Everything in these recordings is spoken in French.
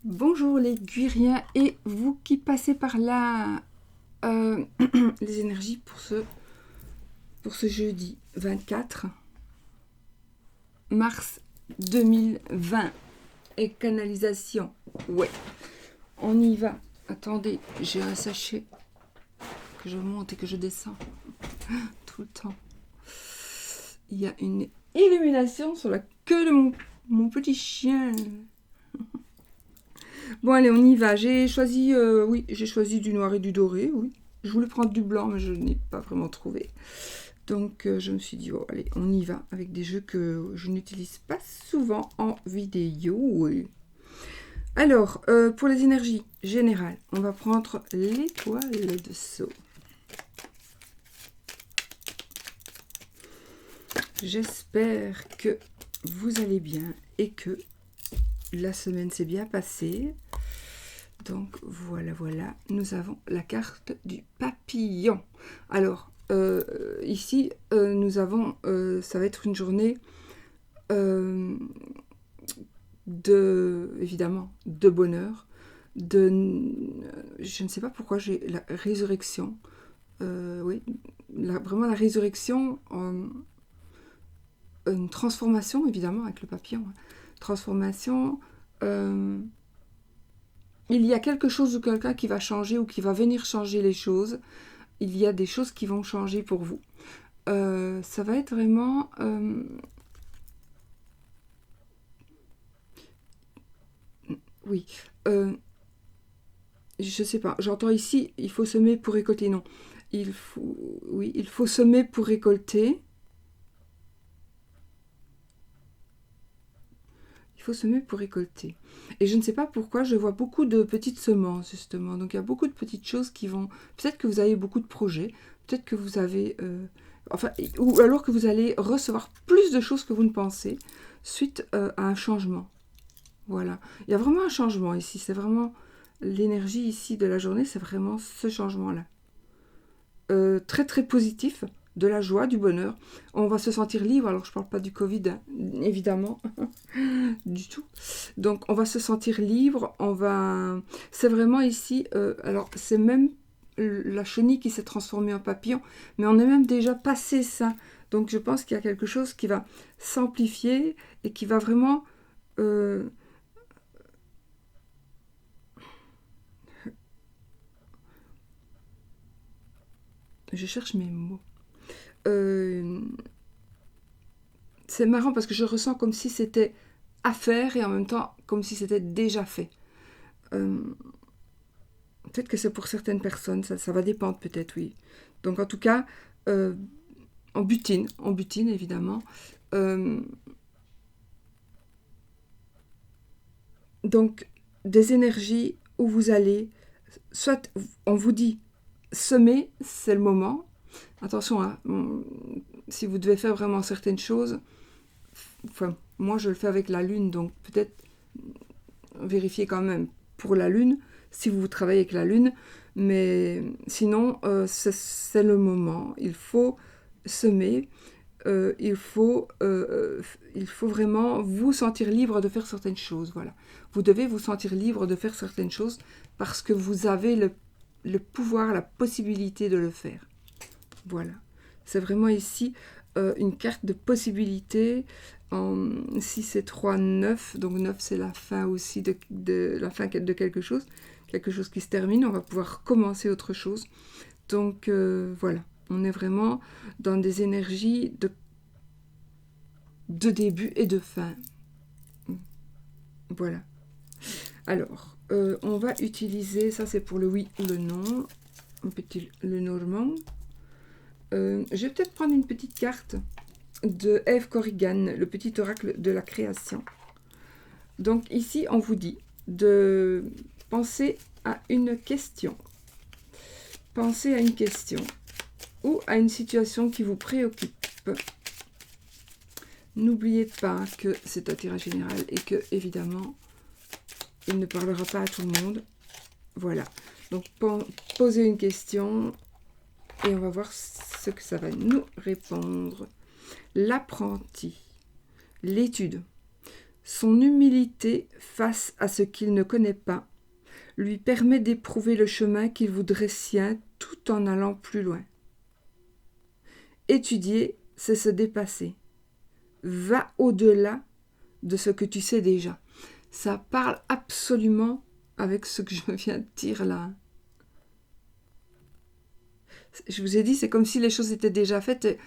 Bonjour les Guiriens et vous qui passez par là, les énergies pour ce jeudi 24 mars 2020 et canalisation. Ouais, on y va. Attendez, j'ai un sachet que je monte et que je descends tout le temps. Il y a une illumination sur la queue de mon petit chien. Bon allez, on y va. J'ai choisi, oui, j'ai choisi du noir et du doré, oui. Je voulais prendre du blanc, mais je n'ai pas vraiment trouvé. Donc je me suis dit, oh, allez, on y va avec des jeux que je n'utilise pas souvent en vidéo. Oui. Alors, pour les énergies générales, on va prendre l'étoile de Sceaux. J'espère que vous allez bien et que la semaine s'est bien passée. Donc voilà, nous avons la carte du papillon. Alors, ici, nous avons, ça va être une journée évidemment, de bonheur, je ne sais pas pourquoi j'ai la résurrection. Oui, vraiment la résurrection, une transformation, évidemment, avec le papillon. Transformation, il y a quelque chose ou quelqu'un qui va changer ou qui va venir changer les choses. Il y a des choses qui vont changer pour vous. Ça va être vraiment... oui. Je sais pas. J'entends ici, il faut semer pour récolter. Non. Oui, il faut semer pour récolter. Il faut semer pour récolter. Et je ne sais pas pourquoi, je vois beaucoup de petites semences, justement. Donc, il y a beaucoup de petites choses qui vont... Peut-être que vous avez beaucoup de projets. Peut-être que vous avez... Enfin, ou alors que vous allez recevoir plus de choses que vous ne pensez suite à un changement. Voilà. Il y a vraiment un changement ici. C'est vraiment... L'énergie ici de la journée, c'est vraiment ce changement-là. Très très positif, de la joie, du bonheur. On va se sentir libre, alors je ne parle pas du Covid, hein, évidemment, du tout. Donc on va se sentir libre, on va... C'est vraiment ici, alors c'est même la chenille qui s'est transformée en papillon, mais on est même déjà passé ça. Donc je pense qu'il y a quelque chose qui va s'amplifier et qui va vraiment... Je cherche mes mots. C'est marrant parce que je ressens comme si c'était à faire et en même temps comme si c'était déjà fait. Euh, Peut-être que c'est pour certaines personnes, ça va dépendre peut-être, oui. Donc en tout cas, euh, on butine évidemment. Euh, donc des énergies où vous allez, soit on vous dit semer, c'est le moment. Attention, hein, si vous devez faire vraiment certaines choses, enfin, moi je le fais avec la lune, donc peut-être vérifiez quand même pour la lune, si vous travaillez avec la lune, mais sinon, c'est le moment. Il faut semer, il faut vraiment vous sentir libre de faire certaines choses. Voilà. Vous devez vous sentir libre de faire certaines choses parce que vous avez le pouvoir, la possibilité de le faire. Voilà. C'est vraiment ici une carte de possibilité. Si c'est 3, 9, donc 9 c'est la fin aussi la fin de quelque chose qui se termine, on va pouvoir commencer autre chose. Donc voilà, on est vraiment dans des énergies de début et de fin. Voilà. Alors, on va utiliser, ça c'est pour le oui ou le non, un petit le normand. Je vais peut-être prendre une petite carte de Eve Corrigan, le petit oracle de la création. Donc ici, on vous dit de penser à une question. Pensez à une question ou à une situation qui vous préoccupe. N'oubliez pas que c'est un tirage général et que, évidemment, il ne parlera pas à tout le monde. Voilà. Donc, posez une question et on va voir ce que ça va nous répondre. L'apprenti, l'étude, Son humilité face à ce qu'il ne connaît pas lui permet d'éprouver le chemin qu'il voudrait sien tout en allant plus loin. Étudier, c'est se dépasser. Va au-delà de ce que tu sais déjà. Ça parle absolument avec ce que je viens de dire là. Je vous ai dit, c'est comme si les choses étaient déjà faites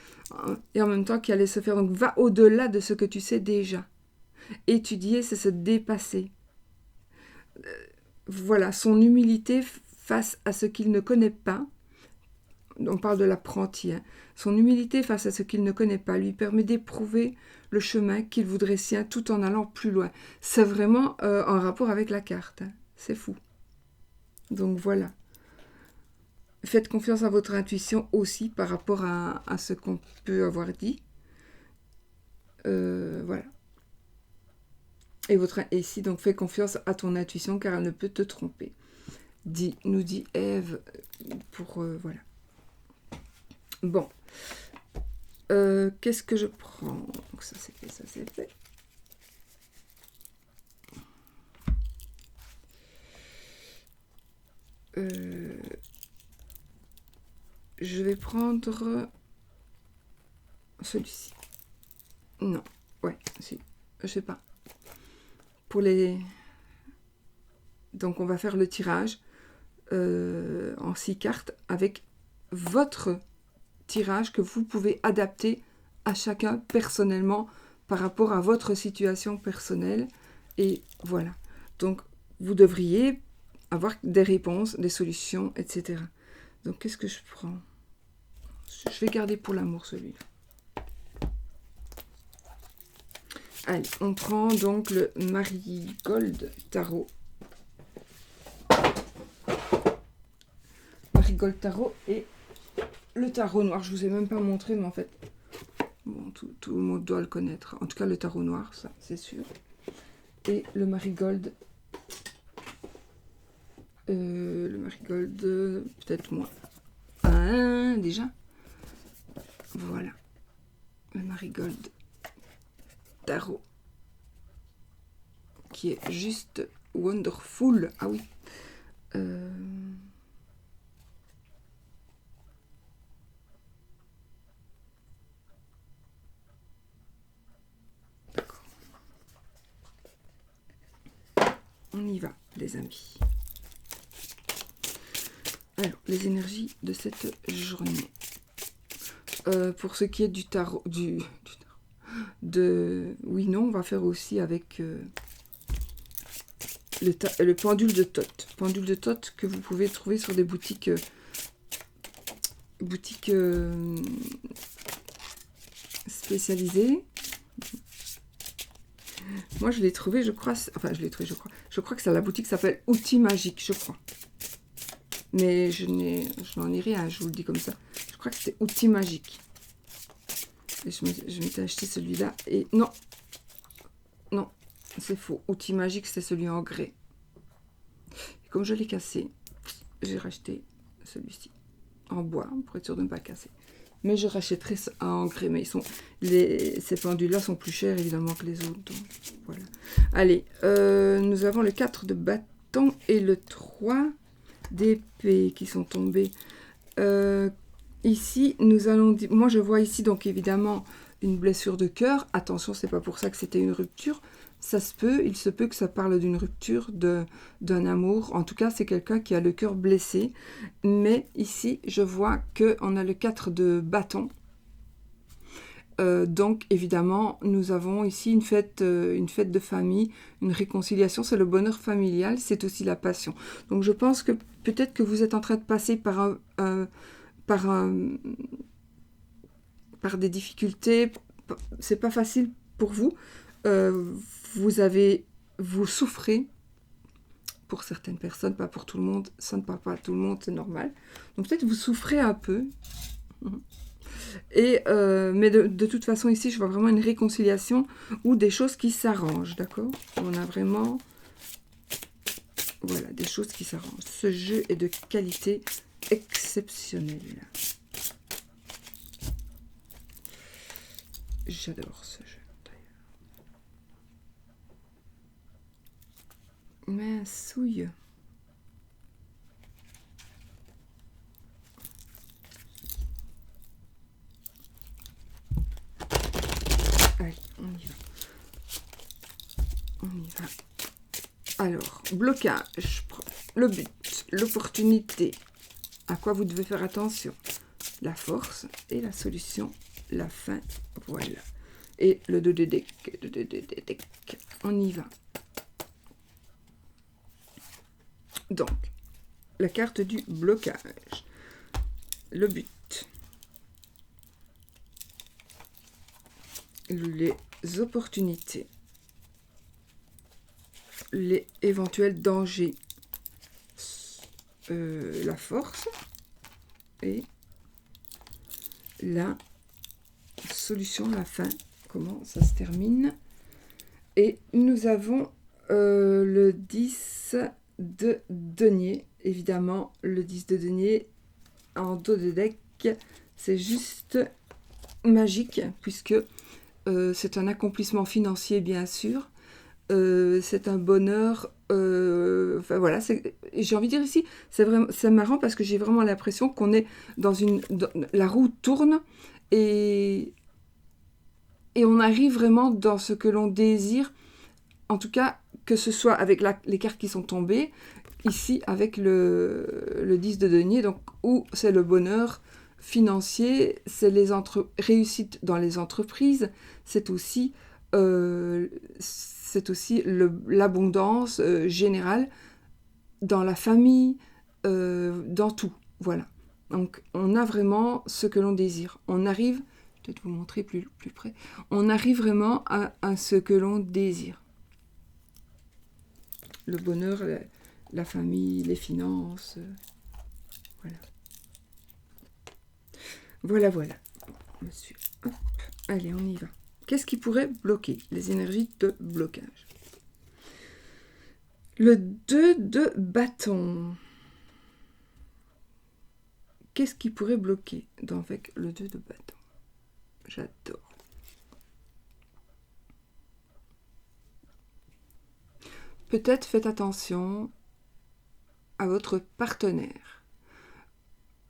et en même temps qu'elles allaient se faire. Donc va au-delà de ce que tu sais déjà. Étudier, c'est se dépasser. Voilà, son humilité face à ce qu'il ne connaît pas. On parle de l'apprenti. Hein. Son humilité face à ce qu'il ne connaît pas lui permet d'éprouver le chemin qu'il voudrait sien tout en allant plus loin. C'est vraiment en rapport avec la carte. Hein. C'est fou. Donc voilà. Faites confiance à votre intuition aussi par rapport à ce qu'on peut avoir dit. Voilà. Et ici, donc, fais confiance à ton intuition car elle ne peut te tromper. Nous dit Ève pour... voilà. Bon. Qu'est-ce que je prends? Donc ça c'est fait, ça c'est fait. Je vais prendre celui-ci. Non, ouais, si, je sais pas. Pour les... Donc on va faire le tirage en 6 cartes avec votre tirage que vous pouvez adapter à chacun personnellement par rapport à votre situation personnelle. Et voilà. Donc vous devriez avoir des réponses, des solutions, etc. Donc qu'est-ce que je prends? Je vais garder pour l'amour celui-là. Allez, on prend donc le Marigold Tarot. Marigold Tarot et le tarot noir. Je vous ai même pas montré, mais en fait, bon, tout le monde doit le connaître. En tout cas, le tarot noir, ça, c'est sûr. Et le Marigold. Le Marigold, peut-être moins. Déjà. Voilà. Le Marigold Tarot. Qui est juste wonderful. Ah oui. D'accord. On y va, les amis. Alors, les énergies de cette journée. Pour ce qui est du tarot, oui, non, on va faire aussi avec le pendule de Thoth. Pendule de Thoth que vous pouvez trouver sur des boutiques spécialisées. Moi, je l'ai trouvé, je crois. Enfin, je l'ai trouvé, je crois. Je crois que c'est la boutique qui s'appelle Outils Magiques, je crois. Mais je n'en ai rien, je vous le dis comme ça. Je crois que c'était Outils Magiques. Et je m'étais acheté celui-là. Et non, c'est faux. Outils Magiques, c'est celui en grès. Et comme je l'ai cassé, j'ai racheté celui-ci en bois pour être sûr de ne pas le casser. Mais je rachèterai en grès. Mais ces pendules-là sont plus chers évidemment que les autres. Donc, voilà. Allez, nous avons le 4 de bâton et le 3 d'épée qui sont tombés. Ici, nous allons dire... Moi, je vois ici, donc, évidemment, une blessure de cœur. Attention, c'est pas pour ça que c'était une rupture. Ça se peut, il se peut que ça parle d'une rupture, d'un amour. En tout cas, c'est quelqu'un qui a le cœur blessé. Mais ici, je vois qu'on a le 4 de bâton. Donc, évidemment, nous avons ici une fête de famille, une réconciliation. C'est le bonheur familial, c'est aussi la passion. Donc, je pense que peut-être que vous êtes en train de passer par des difficultés. C'est pas facile pour vous. Vous souffrez. Pour certaines personnes, pas pour tout le monde. Ça ne parle pas à tout le monde, c'est normal. Donc, peut-être vous souffrez un peu. Mais de toute façon, ici, je vois vraiment une réconciliation ou des choses qui s'arrangent, d'accord? On a vraiment... Voilà, des choses qui s'arrangent. Ce jeu est de qualité exceptionnelle. J'adore ce jeu, d'ailleurs. Minsouille. Allez, on y va. On y va. Alors, blocage, le but, l'opportunité. À quoi vous devez faire attention? La force et la solution, la fin, voilà. Et le 2 de deck, on y va. Donc, la carte du blocage, le but, les opportunités, les éventuels dangers, la force et la solution, la fin, comment ça se termine. Et nous avons le 10 de denier, évidemment le 10 de denier en dos de deck, c'est juste magique puisque c'est un accomplissement financier bien sûr, c'est un bonheur, enfin voilà, j'ai envie de dire ici, c'est marrant parce que j'ai vraiment l'impression qu'on est dans la roue tourne et on arrive vraiment dans ce que l'on désire, en tout cas que ce soit avec les cartes qui sont tombées, ici avec le 10 de denier, donc où c'est le bonheur financier, c'est les réussites dans les entreprises, c'est aussi l'abondance générale dans la famille, dans tout, voilà. Donc on a vraiment ce que l'on désire. On arrive, peut-être vous montrer plus près, on arrive vraiment à ce que l'on désire. Le bonheur, la famille, les finances, voilà. Voilà. Monsieur. Hop. Allez, on y va. Qu'est-ce qui pourrait bloquer? Les énergies de blocage. Le 2 de bâton. Qu'est-ce qui pourrait bloquer avec le 2 de bâton? J'adore. Peut-être faites attention à votre partenaire.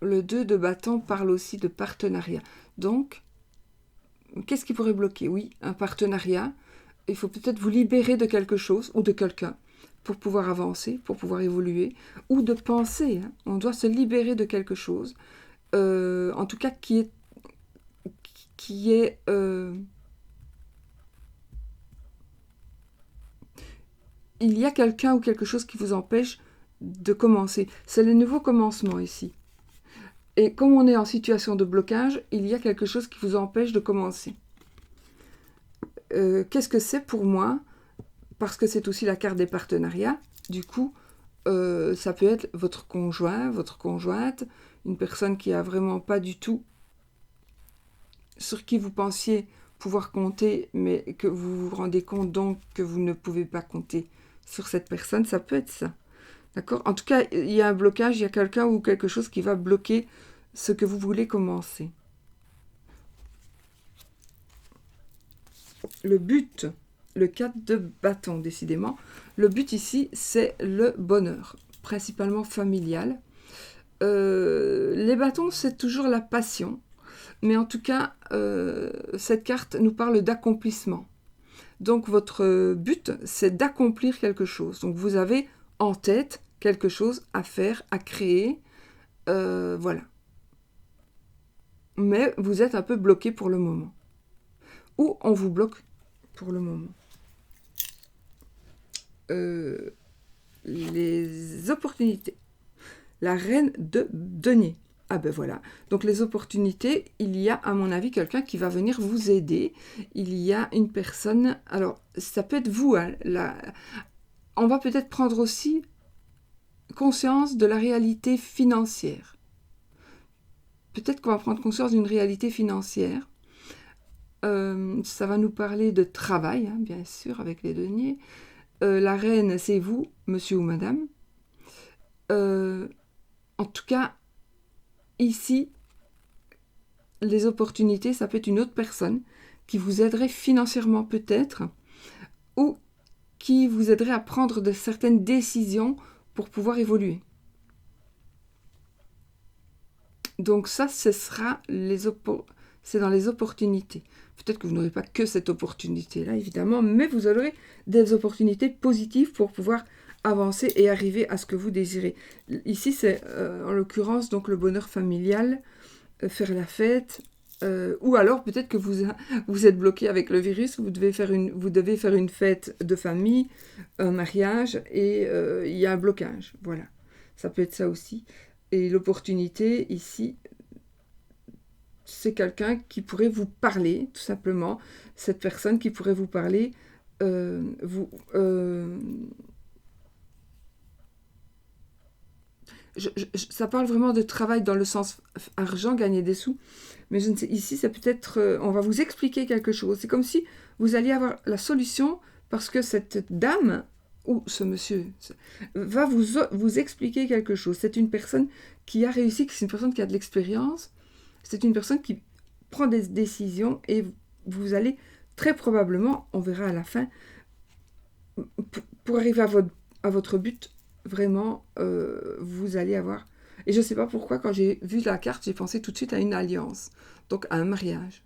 Le 2 de bâton parle aussi de partenariat. Donc, qu'est-ce qui pourrait bloquer? Oui, un partenariat. Il faut peut-être vous libérer de quelque chose ou de quelqu'un pour pouvoir avancer, pour pouvoir évoluer, ou de penser. Hein. On doit se libérer de quelque chose, en tout cas qui est il y a quelqu'un ou quelque chose qui vous empêche de commencer. C'est le nouveau commencement ici. Et comme on est en situation de blocage, il y a quelque chose qui vous empêche de commencer. Qu'est-ce que c'est pour moi? Parce que c'est aussi la carte des partenariats. Du coup, ça peut être votre conjoint, votre conjointe, une personne qui a vraiment pas du tout sur qui vous pensiez pouvoir compter, mais que vous vous rendez compte donc que vous ne pouvez pas compter sur cette personne. Ça peut être ça. D'accord? En tout cas, il y a un blocage, il y a quelqu'un ou quelque chose qui va bloquer ce que vous voulez commencer. Le but, le 4 de bâton, décidément. Le but ici, c'est le bonheur, principalement familial. Les bâtons, c'est toujours la passion. Mais en tout cas, cette carte nous parle d'accomplissement. Donc, votre but, c'est d'accomplir quelque chose. Donc, vous avez en tête quelque chose à faire, à créer. Voilà. Mais vous êtes un peu bloqué pour le moment. Ou on vous bloque pour le moment. Les opportunités. La reine de denier. Ah ben voilà. Donc les opportunités, il y a à mon avis quelqu'un qui va venir vous aider. Il y a une personne... Alors, ça peut être vous. Hein, on va peut-être prendre aussi conscience de la réalité financière. Peut-être qu'on va prendre conscience d'une réalité financière. Ça va nous parler de travail, hein, bien sûr, avec les deniers. La reine, c'est vous, monsieur ou madame. En tout cas, ici, les opportunités, ça peut être une autre personne qui vous aiderait financièrement peut-être, ou qui vous aiderait à prendre de certaines décisions pour pouvoir évoluer. Donc ça, ce sera c'est dans les opportunités. Peut-être que vous n'aurez pas que cette opportunité-là, évidemment, mais vous aurez des opportunités positives pour pouvoir avancer et arriver à ce que vous désirez. Ici, c'est en l'occurrence donc le bonheur familial, faire la fête, ou alors peut-être que vous êtes bloqué avec le virus, vous devez faire une fête de famille, un mariage, et il y a un blocage. Voilà, ça peut être ça aussi. Et l'opportunité ici, c'est quelqu'un qui pourrait vous parler, tout simplement. Cette personne qui pourrait vous parler, ça parle vraiment de travail dans le sens argent, gagner des sous. Mais je ne sais, ici, c'est peut-être, on va vous expliquer quelque chose. C'est comme si vous alliez avoir la solution parce que cette dame ou ce monsieur va vous expliquer quelque chose. C'est une personne qui a réussi, c'est une personne qui a de l'expérience, c'est une personne qui prend des décisions et vous allez très probablement, on verra à la fin, pour arriver à votre but, vraiment, vous allez avoir... Et je ne sais pas pourquoi, quand j'ai vu la carte, j'ai pensé tout de suite à une alliance, donc à un mariage.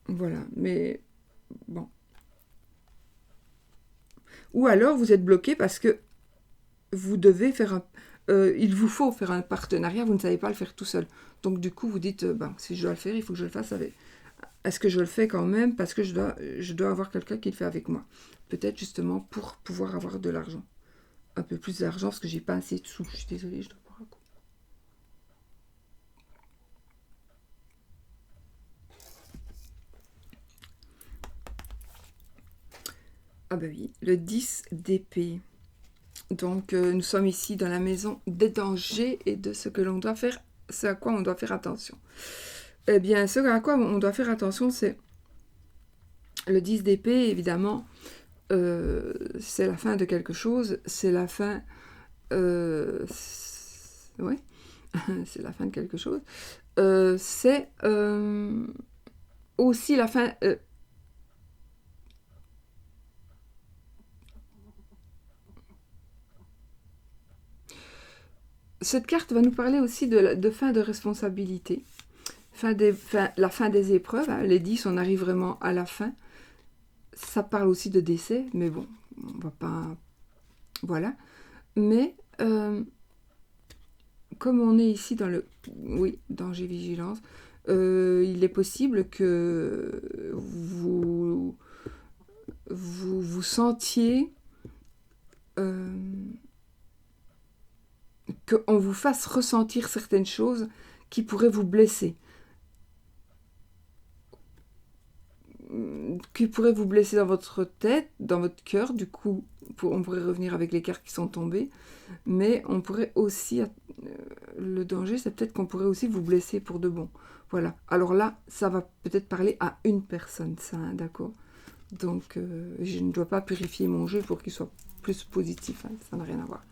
Voilà, mais bon. Ou alors, vous êtes bloqué parce que vous devez faire il vous faut faire un partenariat, vous ne savez pas le faire tout seul. Donc du coup, vous dites, si je dois le faire, il faut que je le fasse avec... Est-ce que je le fais quand même parce que je dois avoir quelqu'un qui le fait avec moi? Peut-être justement pour pouvoir avoir de l'argent. Un peu plus d'argent parce que j'ai pas assez de sous. Je suis désolée, je dois boire un coup. Ah bah oui, le 10 d'épée. Donc nous sommes ici dans la maison des dangers et de ce que l'on doit faire, ce à quoi on doit faire attention. Eh bien, ce à quoi on doit faire attention, c'est le 10 d'épée, évidemment. C'est la fin de quelque chose, c'est la fin... ouais, c'est la fin de quelque chose. C'est aussi la fin... cette carte va nous parler aussi de fin de responsabilité, la fin des épreuves. Hein, les 10, on arrive vraiment à la fin. Ça parle aussi de décès, mais bon, on va pas... Voilà. Mais, comme on est ici dans le... Oui, danger, vigilance, il est possible que vous sentiez... qu'on vous fasse ressentir certaines choses qui pourraient vous blesser. Qui pourraient vous blesser dans votre tête, dans votre cœur. Du coup, on pourrait revenir avec les cartes qui sont tombées. Mais on pourrait aussi... le danger, c'est peut-être qu'on pourrait aussi vous blesser pour de bon. Voilà. Alors là, ça va peut-être parler à une personne, ça, hein, d'accord? Donc, je ne dois pas purifier mon jeu pour qu'il soit plus positif. Hein, ça n'a rien à voir.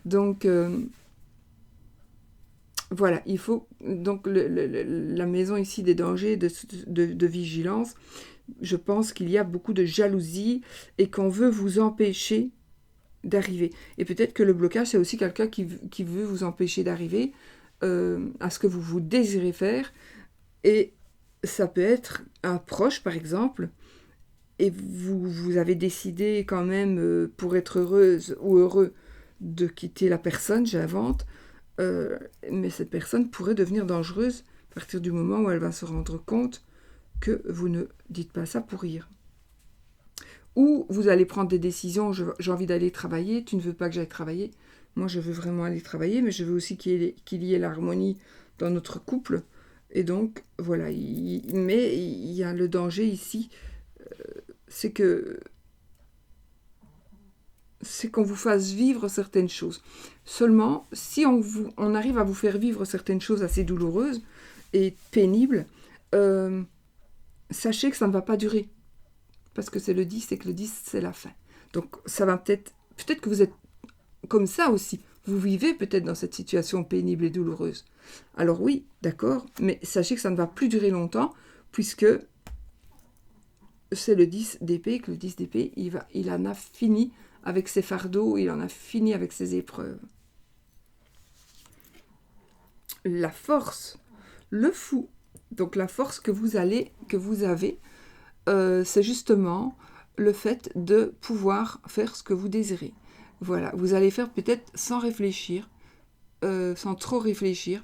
Donc... voilà, il faut donc la maison ici des dangers de vigilance. Je pense qu'il y a beaucoup de jalousie et qu'on veut vous empêcher d'arriver. Et peut-être que le blocage, c'est aussi quelqu'un qui veut vous empêcher d'arriver à ce que vous désirez faire. Et ça peut être un proche, par exemple, et vous avez décidé quand même, pour être heureuse ou heureux, de quitter la personne, j'invente. Mais cette personne pourrait devenir dangereuse à partir du moment où elle va se rendre compte que vous ne dites pas ça pour rire. Ou vous allez prendre des décisions, j'ai envie d'aller travailler, tu ne veux pas que j'aille travailler. Moi, je veux vraiment aller travailler, mais je veux aussi qu'il y ait l'harmonie dans notre couple. Et donc, voilà. Mais il y a le danger ici, c'est qu'on vous fasse vivre certaines choses. Seulement, si on arrive à vous faire vivre certaines choses assez douloureuses et pénibles, sachez que ça ne va pas durer. Parce que c'est le 10 et que le 10, c'est la fin. Donc, ça va peut-être que vous êtes comme ça aussi. Vous vivez peut-être dans cette situation pénible et douloureuse. Alors oui, d'accord, mais sachez que ça ne va plus durer longtemps, puisque c'est le 10 d'épée, que le 10 d'épée, il en a fini avec ses fardeaux, il en a fini avec ses épreuves. La force, le fou. Donc la force que vous avez, c'est justement le fait de pouvoir faire ce que vous désirez. Voilà, vous allez faire peut-être sans réfléchir, sans trop réfléchir.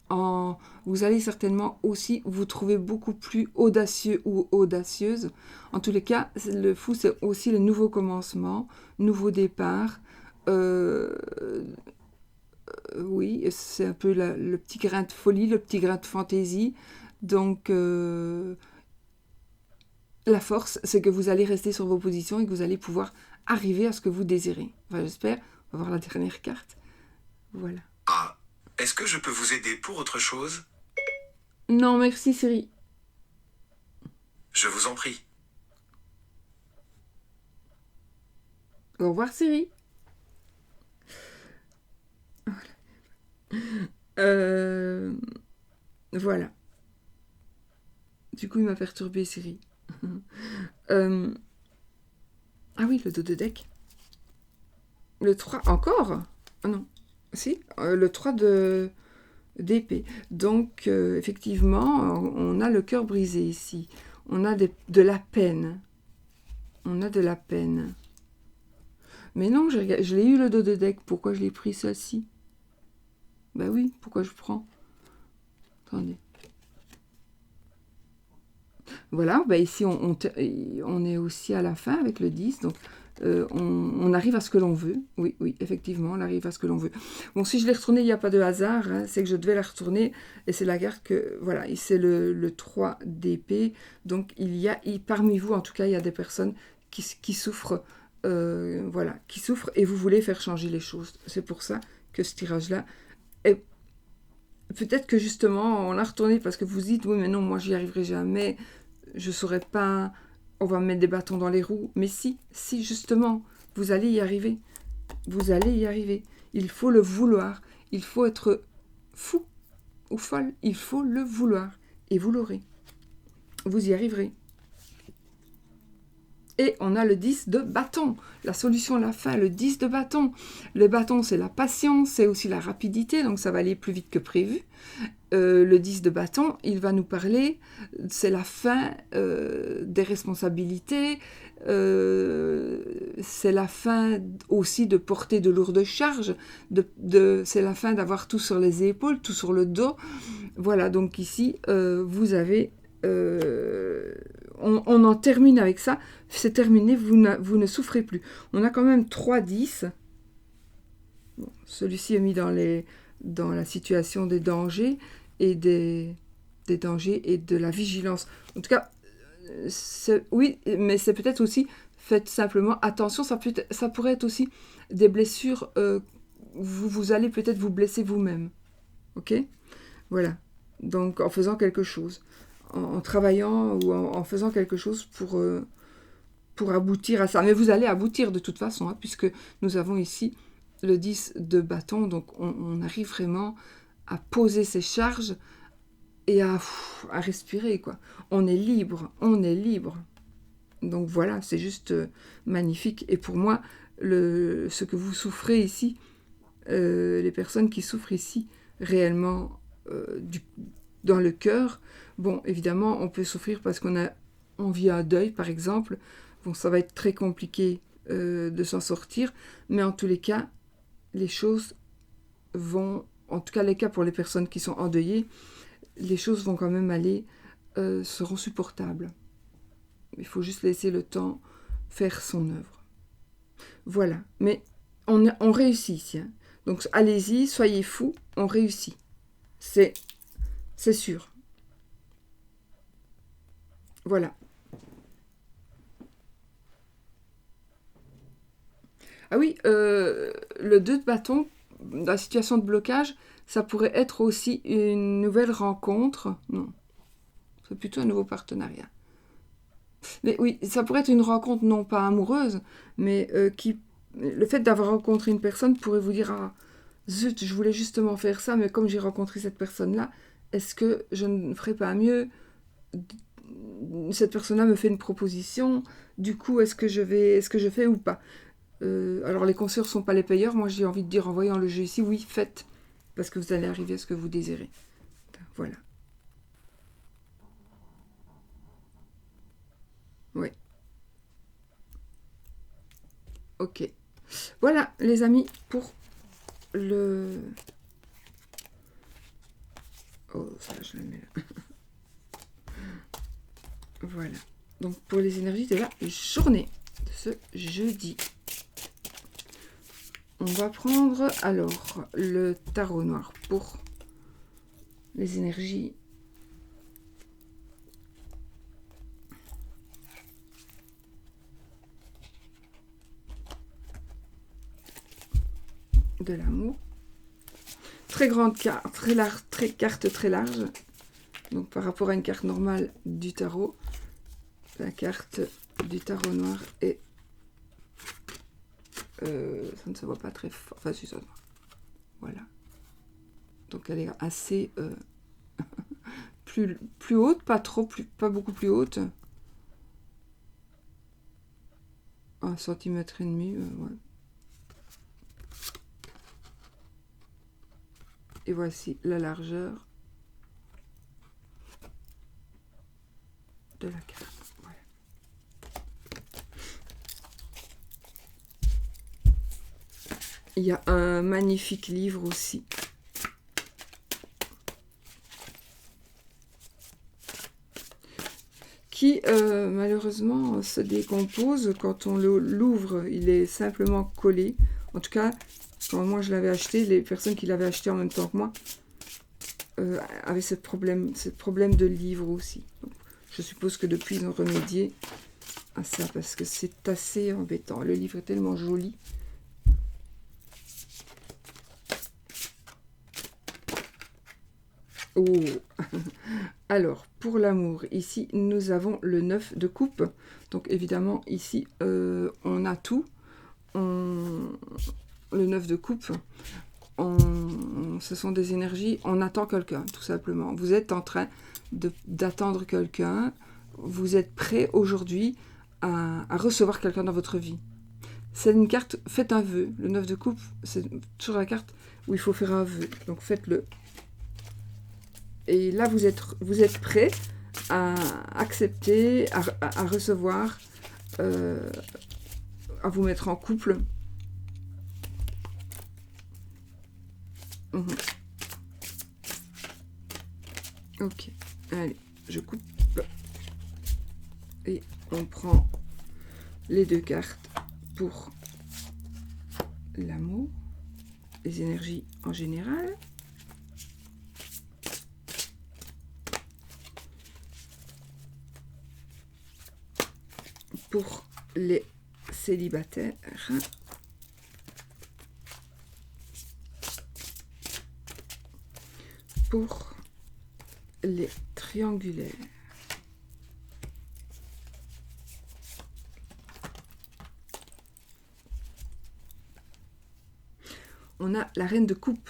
Vous allez certainement aussi vous trouver beaucoup plus audacieux ou audacieuse. En tous les cas, le fou, c'est aussi le nouveau commencement, nouveau départ. Oui, c'est un peu le petit grain de folie, le petit grain de fantaisie. Donc, la force, c'est que vous allez rester sur vos positions et que vous allez pouvoir arriver à ce que vous désirez. Enfin, j'espère. On va voir la dernière carte. Voilà. Ah, est-ce que je peux vous aider pour autre chose? Non, merci Siri. Je vous en prie. Au revoir Siri. Voilà. Du coup, il m'a perturbé Siri. Ah oui, le dos de deck. Le 3, encore? Ah non. Si, le 3 d'épée. Donc, effectivement, on a le cœur brisé ici. On a de la peine. On a de la peine. Mais non, je l'ai eu le dos de deck. Pourquoi je l'ai pris celle-ci? Bah oui, pourquoi je prends? Attendez. Voilà, bah ici on est aussi à la fin avec le 10, donc on arrive à ce que l'on veut. Oui, oui, effectivement, on arrive à ce que l'on veut. Bon, si je l'ai retourné, il n'y a pas de hasard, hein, c'est que je devais la retourner, et c'est la carte que, voilà, c'est le 3 d'épée, donc parmi vous, en tout cas, il y a des personnes qui souffrent, voilà, qui souffrent, et vous voulez faire changer les choses. C'est pour ça que ce tirage-là est... Peut-être que justement, on l'a retourné parce que vous dites, oui, mais non, moi, j'y arriverai jamais, je ne saurais pas, on va me mettre des bâtons dans les roues. Mais si, justement, vous allez y arriver. Vous allez y arriver. Il faut le vouloir. Il faut être fou ou folle. Il faut le vouloir. Et vous l'aurez. Vous y arriverez. Et on a le 10 de bâton. La solution à la fin, le 10 de bâton. Le bâton, c'est la patience, c'est aussi la rapidité, donc ça va aller plus vite que prévu. Le 10 de bâton, il va nous parler, c'est la fin des responsabilités, c'est la fin aussi de porter de lourdes charges, c'est la fin d'avoir tout sur les épaules, tout sur le dos. Voilà, donc ici, vous avez... on en termine avec ça, c'est terminé, vous ne souffrez plus. On a quand même 3 10. Bon, celui-ci est mis dans la situation des dangers et des dangers et de la vigilance. En tout cas, oui, mais c'est peut-être aussi, faites simplement attention, ça pourrait être aussi des blessures, vous allez peut-être vous blesser vous-même. Ok? Voilà. Donc, en faisant quelque chose, en travaillant ou en faisant quelque chose pour aboutir à ça. Mais vous allez aboutir de toute façon, hein, puisque nous avons ici le 10 de bâton, donc on arrive vraiment à poser ses charges et à respirer, quoi. On est libre. Donc voilà, c'est juste magnifique. Et pour moi, ce que vous souffrez ici, les personnes qui souffrent ici, réellement, dans le cœur, bon, évidemment, on peut souffrir parce on vit un deuil, par exemple. Bon, ça va être très compliqué de s'en sortir, mais en tous les cas, les choses vont, en tout cas les cas pour les personnes qui sont endeuillées, les choses vont quand même aller, seront supportables. Il faut juste laisser le temps faire son œuvre. Voilà, mais on réussit ici. Hein. Donc allez-y, soyez fous, on réussit. C'est sûr. Voilà. Ah oui, le 2 de bâton, dans la situation de blocage, ça pourrait être aussi une nouvelle rencontre. Non, c'est plutôt un nouveau partenariat. Mais oui, ça pourrait être une rencontre non pas amoureuse, mais le fait d'avoir rencontré une personne pourrait vous dire « Ah, zut, je voulais justement faire ça, mais comme j'ai rencontré cette personne-là, est-ce que je ne ferais pas mieux cette personne-là me fait une proposition, du coup, est-ce que je fais ou pas? Alors les conseillers ne sont pas les payeurs, moi j'ai envie de dire en voyant le jeu ici, oui, faites, parce que vous allez arriver à ce que vous désirez. Voilà. Oui. Ok. Voilà, les amis, pour le... Oh, ça, je le mets là. Voilà. Donc, pour les énergies de la journée de ce jeudi. On va prendre, alors, le tarot noir pour les énergies de l'amour. Très grande carte, très large, carte très large. Donc par rapport à une carte normale du tarot, la carte du tarot noir est... ça ne se voit pas très fort. Enfin, si ça se voit. Voilà. Donc elle est assez... plus haute, pas trop, pas beaucoup plus haute. 1,5 centimètre, ouais. Et voici la largeur de la carte. Voilà. Il y a un magnifique livre aussi. Qui malheureusement se décompose quand on l'ouvre. Il est simplement collé. En tout cas, quand moi je l'avais acheté, les personnes qui l'avaient acheté en même temps que moi avaient ce problème de livre aussi. Donc, je suppose que depuis ils ont remédié à ça parce que c'est assez embêtant. Le livre est tellement joli. Oh. Alors, pour l'amour, ici, nous avons le 9 de coupe. Donc, évidemment, ici, on a tout. Le 9 de coupe, ce sont des énergies, on attend quelqu'un, tout simplement. Vous êtes en train d'attendre quelqu'un. Vous êtes prêt aujourd'hui à recevoir quelqu'un dans votre vie. C'est une carte, faites un vœu. Le 9 de coupe, c'est toujours la carte où il faut faire un vœu. Donc, faites-le. Et là, vous êtes prêt à accepter, à recevoir, à vous mettre en couple. Ok, allez, je coupe. Et on prend les deux cartes pour l'amour, les énergies en général. Pour les célibataires. Pour les triangulaires. On a la reine de coupe.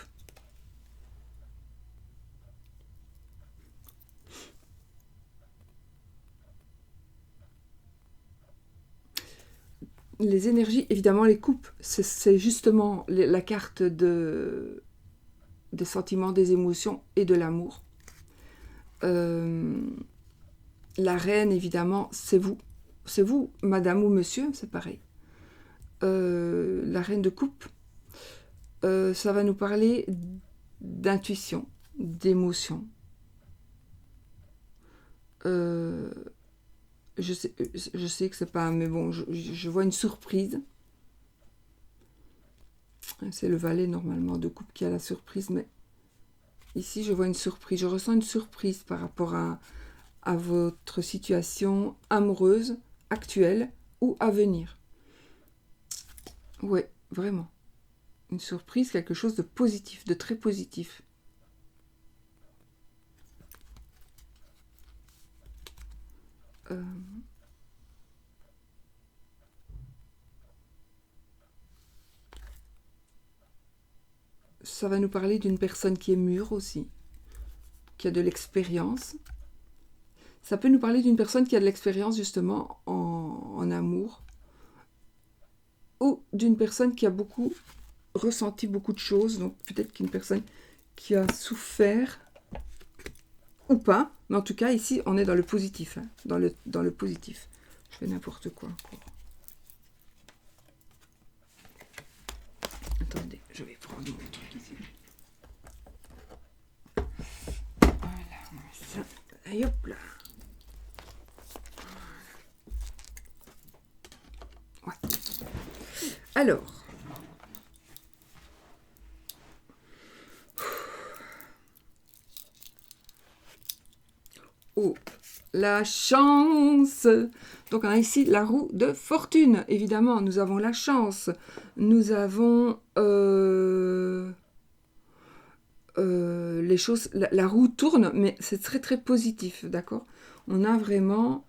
Les énergies, évidemment, les coupes, c'est justement la carte des sentiments, des émotions et de l'amour. La reine, évidemment, c'est vous. C'est vous, madame ou monsieur, c'est pareil. La reine de coupe, ça va nous parler d'intuition, d'émotion. Je sais que c'est pas... Mais bon, je vois une surprise. C'est le valet, normalement, de coupe qui a la surprise. Mais ici, je vois une surprise. Je ressens une surprise par rapport à votre situation amoureuse, actuelle ou à venir. Ouais, vraiment. Une surprise, quelque chose de positif, de très positif. Ça va nous parler d'une personne qui est mûre aussi, qui a de l'expérience. Ça peut nous parler d'une personne qui a de l'expérience justement en amour, ou d'une personne qui a ressenti beaucoup de choses, donc peut-être qu'une personne qui a souffert ou pas, mais en tout cas ici on est dans le positif, hein, dans le positif. Je fais n'importe quoi encore. Attendez, je vais prendre mon truc ici. Voilà, ça, et hop là. Ouais. Alors, oh, la chance. Donc on a ici la roue de fortune. Évidemment, nous avons la chance. Nous avons les choses. La roue tourne, mais c'est très très positif, d'accord. On a vraiment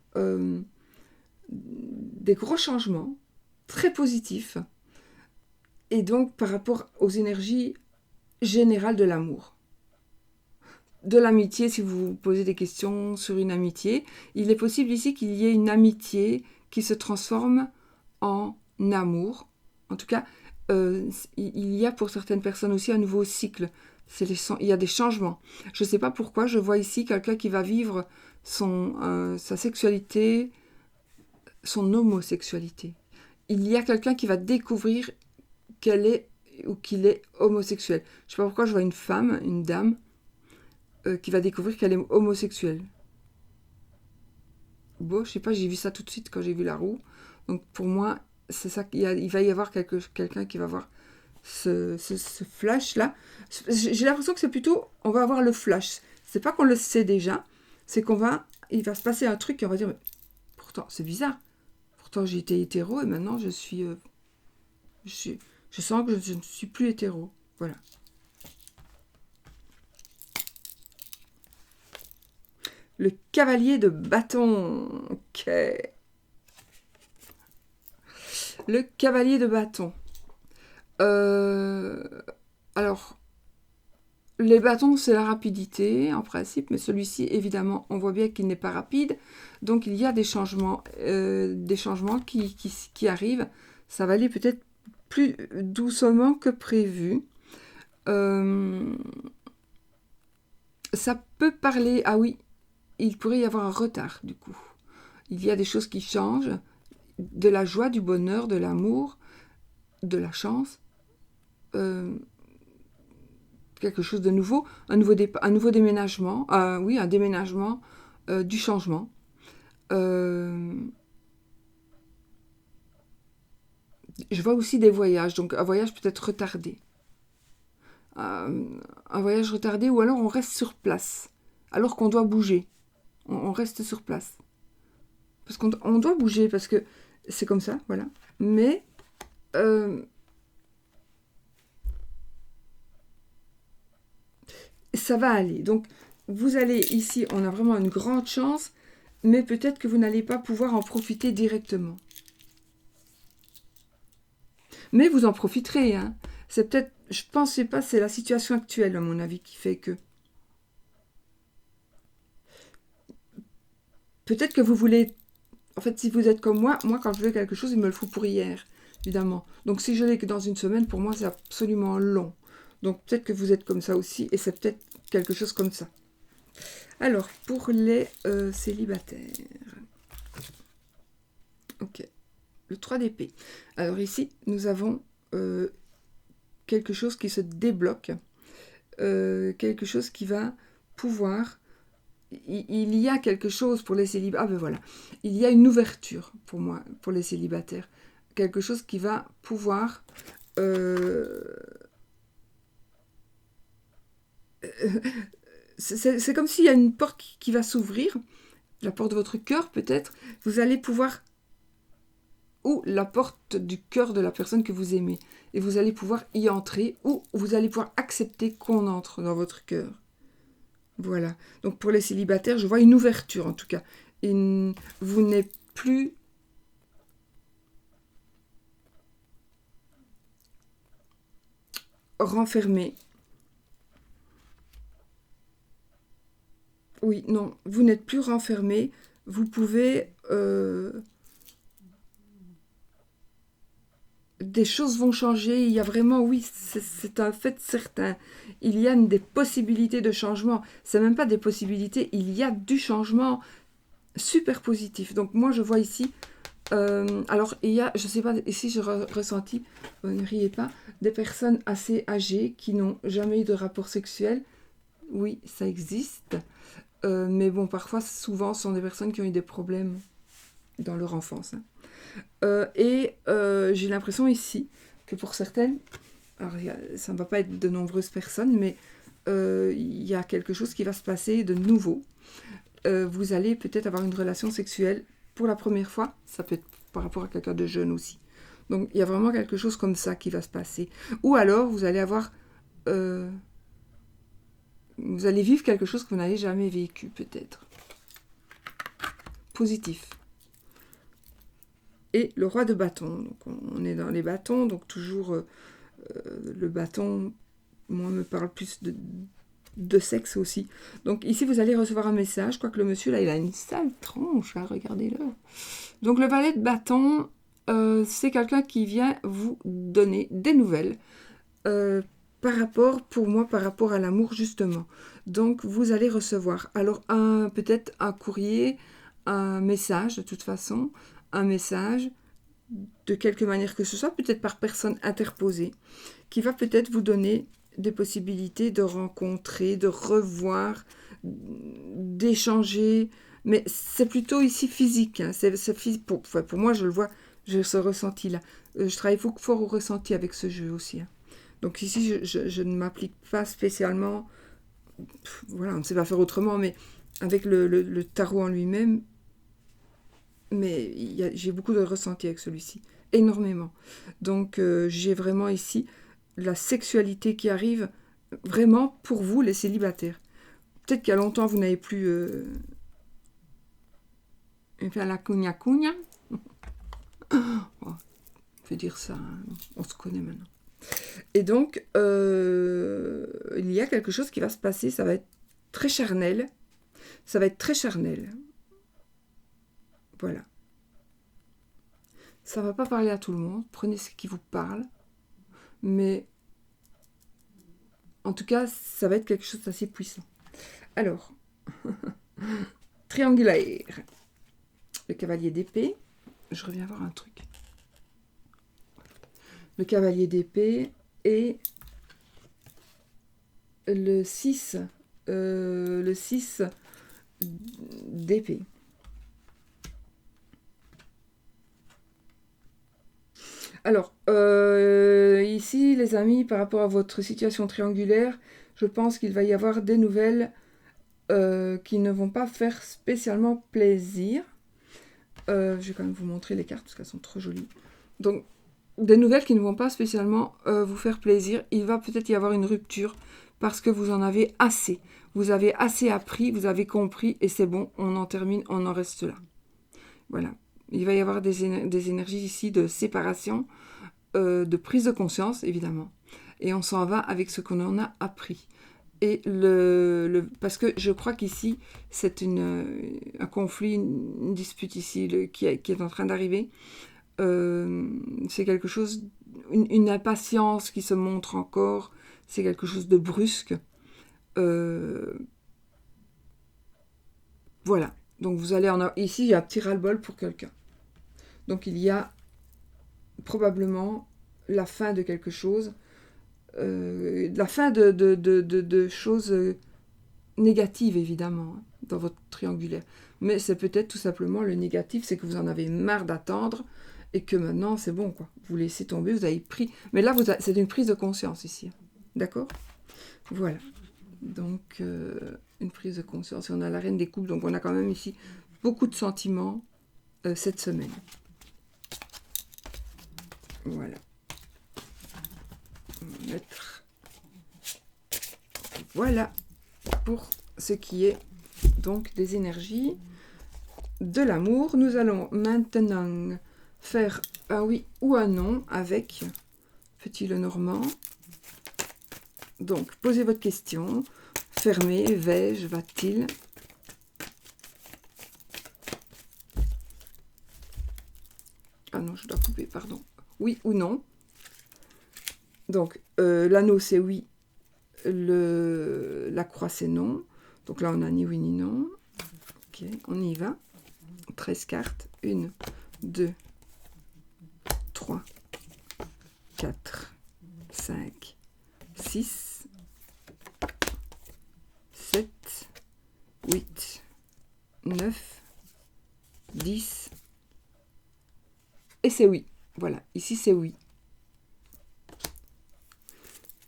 des gros changements, très positifs. Et donc par rapport aux énergies générales de l'amour. De l'amitié, si vous vous posez des questions sur une amitié, il est possible ici qu'il y ait une amitié qui se transforme en amour. En tout cas, il y a pour certaines personnes aussi un nouveau cycle. Il y a des changements. Je ne sais pas pourquoi, je vois ici quelqu'un qui va vivre sa sexualité, son homosexualité. Il y a quelqu'un qui va découvrir qu'elle est ou qu'il est homosexuel. Je ne sais pas pourquoi je vois une femme, une dame, qui va découvrir qu'elle est homosexuelle. Bon, je sais pas, j'ai vu ça tout de suite quand j'ai vu la roue. Donc pour moi, c'est ça. Il va y avoir quelqu'un qui va avoir ce flash-là. J'ai l'impression que c'est plutôt, on va avoir le flash. C'est pas qu'on le sait déjà, c'est il va se passer un truc et on va dire, mais pourtant, c'est bizarre. Pourtant, j'ai été hétéro et maintenant je sens que je ne suis plus hétéro. Voilà. Le cavalier de bâton. Ok. Le cavalier de bâton. Alors, les bâtons, c'est la rapidité, en principe, mais celui-ci, évidemment, on voit bien qu'il n'est pas rapide. Donc, il y a des changements qui arrivent. Ça va aller peut-être plus doucement que prévu. Ça peut parler... Ah oui, il pourrait y avoir un retard, du coup. Il y a des choses qui changent, de la joie, du bonheur, de l'amour, de la chance, quelque chose de nouveau, un nouveau déménagement, oui, un déménagement, du changement. Je vois aussi des voyages, donc un voyage peut-être retardé. Un voyage retardé, ou alors on reste sur place, alors qu'on doit bouger. On reste sur place. Parce qu'on doit bouger, parce que c'est comme ça, voilà. Mais ça va aller. Donc, vous allez ici, on a vraiment une grande chance, mais peut-être que vous n'allez pas pouvoir en profiter directement. Mais vous en profiterez, hein. C'est peut-être, je pense pas, c'est la situation actuelle, à mon avis, qui fait que... Peut-être que vous voulez... En fait, si vous êtes comme moi, quand je veux quelque chose, il me le faut pour hier, évidemment. Donc, si je l'ai que dans une semaine, pour moi, c'est absolument long. Donc, peut-être que vous êtes comme ça aussi, et c'est peut-être quelque chose comme ça. Alors, pour les célibataires. Ok. Le 3 d'épée. Alors ici, nous avons quelque chose qui se débloque. Quelque chose qui va pouvoir... Il y a quelque chose pour les célibataires. Ah ben voilà. Il y a une ouverture pour moi, pour les célibataires. Quelque chose qui va pouvoir... c'est comme s'il y a une porte qui va s'ouvrir. La porte de votre cœur peut-être. Vous allez pouvoir... Ou la porte du cœur de la personne que vous aimez. Et vous allez pouvoir y entrer, ou vous allez pouvoir accepter qu'on entre dans votre cœur. Voilà. Donc pour les célibataires, je vois une ouverture en tout cas. Vous n'êtes plus renfermé. Oui, non, vous n'êtes plus renfermé. Vous pouvez... des choses vont changer. Il y a vraiment, oui, c'est un fait certain. Il y a des possibilités de changement. C'est même pas des possibilités, il y a du changement super positif. Donc moi, je vois ici... alors, il y a, je sais pas, ici j'ai ressenti, ne riez pas, des personnes assez âgées qui n'ont jamais eu de rapport sexuel. Oui, ça existe. Mais bon, parfois, souvent, ce sont des personnes qui ont eu des problèmes dans leur enfance. Hein. J'ai l'impression ici que pour certaines, alors ça ne va pas être de nombreuses personnes, mais il y a quelque chose qui va se passer de nouveau. Vous allez peut-être avoir une relation sexuelle pour la première fois. Ça peut être par rapport à quelqu'un de jeune aussi. Donc, il y a vraiment quelque chose comme ça qui va se passer. Ou alors, vous allez avoir... vous allez vivre quelque chose que vous n'avez jamais vécu, peut-être. Positif. Et le roi de bâton. Donc, on est dans les bâtons, donc toujours le bâton, moi, me parle plus de sexe aussi. Donc ici, vous allez recevoir un message. Quoique le monsieur, là, il a une sale tronche, hein, regardez-le. Donc le valet de bâton, c'est quelqu'un qui vient vous donner des nouvelles par rapport à l'amour, justement. Donc vous allez recevoir, alors peut-être un courrier, un message, de toute façon, un message, de quelque manière que ce soit, peut-être par personne interposée, qui va peut-être vous donner des possibilités de rencontrer, de revoir, d'échanger, mais c'est plutôt ici physique. Hein. C'est physique. Pour moi, je le vois, j'ai ce ressenti-là. Je travaille fort au ressenti avec ce jeu aussi. Hein. Donc ici, je ne m'applique pas spécialement, voilà, on ne sait pas faire autrement, mais avec le tarot en lui-même, mais j'ai beaucoup de ressenti avec celui-ci, énormément. Donc j'ai vraiment ici la sexualité qui arrive vraiment pour vous, les célibataires. Peut-être qu'il y a longtemps, vous n'avez plus faire la cugna. On peut dire ça, hein. On se connaît maintenant. Et donc, il y a quelque chose qui va se passer, ça va être très charnel. Ça va être très charnel. Voilà. Ça ne va pas parler à tout le monde. Prenez ce qui vous parle. Mais, en tout cas, ça va être quelque chose d'assez puissant. Alors, triangulaire. Le cavalier d'épée. Je reviens voir un truc. Le cavalier d'épée et le 6 d'épée. Alors, ici, les amis, par rapport à votre situation triangulaire, je pense qu'il va y avoir des nouvelles qui ne vont pas faire spécialement plaisir. Je vais quand même vous montrer les cartes parce qu'elles sont trop jolies. Donc, des nouvelles qui ne vont pas spécialement vous faire plaisir. Il va peut-être y avoir une rupture parce que vous en avez assez. Vous avez assez appris, vous avez compris et c'est bon, on en termine, on en reste là. Voilà. Il va y avoir des énergies ici de séparation, de prise de conscience, évidemment. Et on s'en va avec ce qu'on en a appris. Et parce que je crois qu'ici, c'est un conflit, une dispute ici qui est en train d'arriver. C'est quelque chose, une impatience qui se montre encore. C'est quelque chose de brusque. Voilà. Donc vous allez ici, il y a un petit ras-le-bol pour quelqu'un. Donc il y a probablement la fin de quelque chose, la fin de choses négatives évidemment, hein, dans votre triangulaire. Mais c'est peut-être tout simplement le négatif, c'est que vous en avez marre d'attendre et que maintenant c'est bon, quoi. Vous laissez tomber, vous avez pris. Mais là, c'est une prise de conscience ici. D'accord ? Voilà. Donc, une prise de conscience. Et on a la reine des coupes, donc on a quand même ici beaucoup de sentiments cette semaine. Voilà. On va mettre... Voilà pour ce qui est donc des énergies de l'amour. Nous allons maintenant faire un oui ou un non avec Petit Lenormand. Donc, posez votre question. Fermez, vais-je, va-t-il? je dois couper, pardon. Oui ou non. Donc, l'anneau, c'est oui. La croix, c'est non. Donc là, on a ni oui ni non. Ok, on y va. 13 cartes. 1, 2, 3, 4, 5, 6, 7, 8, 9, 10. Et c'est oui. Voilà, ici c'est oui.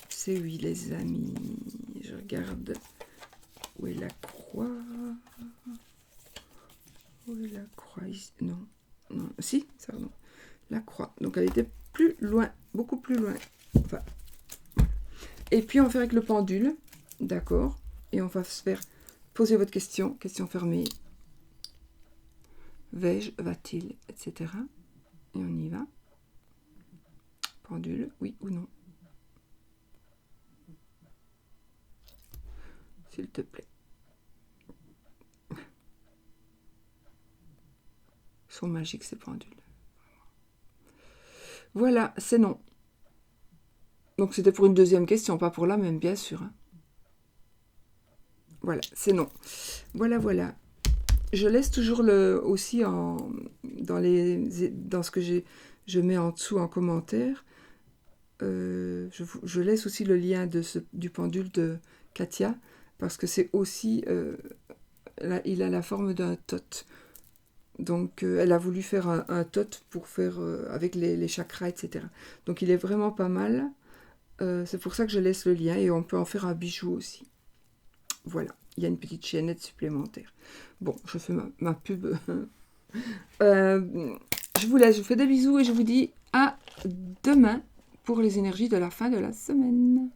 C'est oui, les amis. Je regarde. Où est la croix? Où est la croix ici? Non. Non. Si, ça non. La croix. Donc elle était plus loin, beaucoup plus loin. Enfin. Et puis on va faire avec le pendule. D'accord. Et on va se faire poser votre question. Question fermée. Vais-je, va-t-il, etc. Et on y va. Pendule, oui ou non? S'il te plaît. Ils sont magiques ces pendules. Voilà, c'est non. Donc c'était pour une deuxième question, pas pour la même, bien sûr. Hein. Voilà, c'est non. Voilà, voilà. Je laisse toujours aussi dans ce que je mets en dessous en commentaire. Je laisse aussi le lien du pendule de Katia, parce que c'est aussi... il a la forme d'un tot. Donc, elle a voulu faire un tot pour faire avec les chakras, etc. Donc, il est vraiment pas mal. C'est pour ça que je laisse le lien et on peut en faire un bijou aussi. Voilà, il y a une petite chaînette supplémentaire. Bon, je fais ma pub. Je vous laisse, je vous fais des bisous et je vous dis à demain pour les énergies de la fin de la semaine.